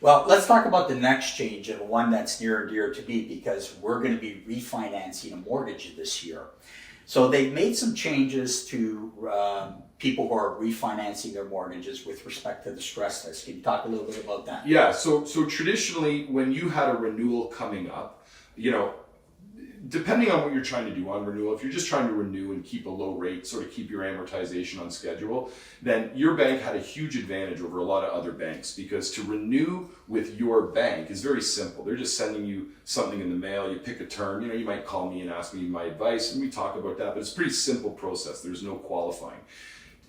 Well, let's talk about the next change and one that's near and dear to me because we're going to be refinancing a mortgage this year. So they've made some changes to people who are refinancing their mortgages with respect to the stress test. Can you talk a little bit about that? Yeah, so traditionally when you had a renewal coming up, depending on what you're trying to do on renewal, if you're just trying to renew and keep a low rate, sort of keep your amortization on schedule, then your bank had a huge advantage over a lot of other banks because to renew with your bank is very simple. They're just sending you something in the mail, you pick a term, you might call me and ask me my advice and we talk about that, but it's a pretty simple process. There's no qualifying.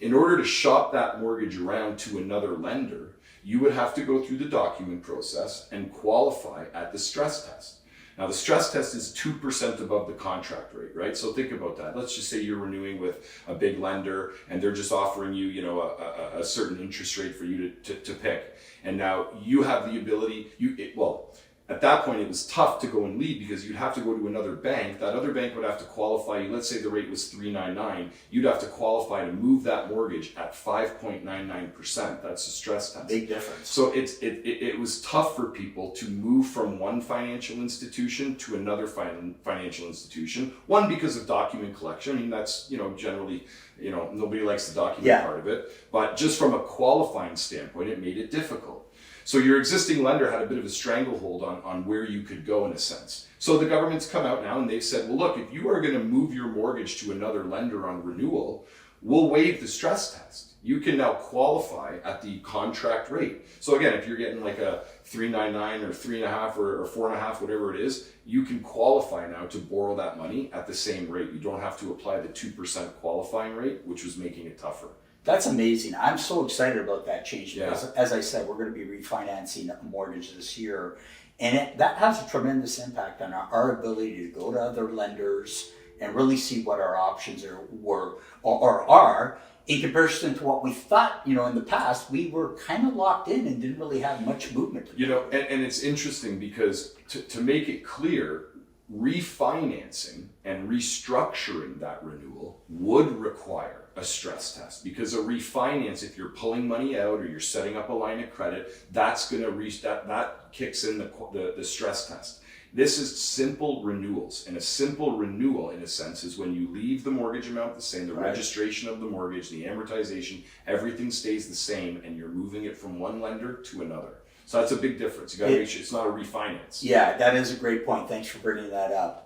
In order to shop that mortgage around to another lender, you would have to go through the document process and qualify at the stress test. Now, the stress test is 2% above the contract rate, right? So think about that. Let's just say you're renewing with a big lender and they're just offering you, a certain interest rate for you to pick. And now you have the ability, at that point, it was tough to go and leave because you'd have to go to another bank. That other bank would have to qualify you. Let's say the rate was 3.99. You'd have to qualify to move that mortgage at 5.99%. That's the stress test. Big difference. So it was tough for people to move from one financial institution to another financial institution. One, because of document collection. I mean, that's, generally, nobody likes the document part of it. But just from a qualifying standpoint, it made it difficult. So your existing lender had a bit of a stranglehold on where you could go in a sense. So the government's come out now and they've said, well, look, if you are going to move your mortgage to another lender on renewal, we'll waive the stress test. You can now qualify at the contract rate. So again, if you're getting like a 3.99 or 3.5 or 4.5, whatever it is, you can qualify now to borrow that money at the same rate. You don't have to apply the 2% qualifying rate, which was making it tougher. That's amazing. I'm so excited about that change because, as I said, we're going to be refinancing a mortgage this year. And that has a tremendous impact on our ability to go to other lenders and really see what our options are in comparison to what we thought, in the past. We were kind of locked in and didn't really have much movement. And it's interesting because to make it clear, refinancing and restructuring that renewal would require a stress test because a refinance, if you're pulling money out or you're setting up a line of credit, that's going to that kicks in the stress test. This is simple renewals, and a simple renewal in a sense is when you leave the mortgage amount the same, the registration of the mortgage, the amortization, everything stays the same, and you're moving it from one lender to another. So that's a big difference. You got to make sure it's not a refinance. Yeah, that is a great point. Thanks for bringing that up.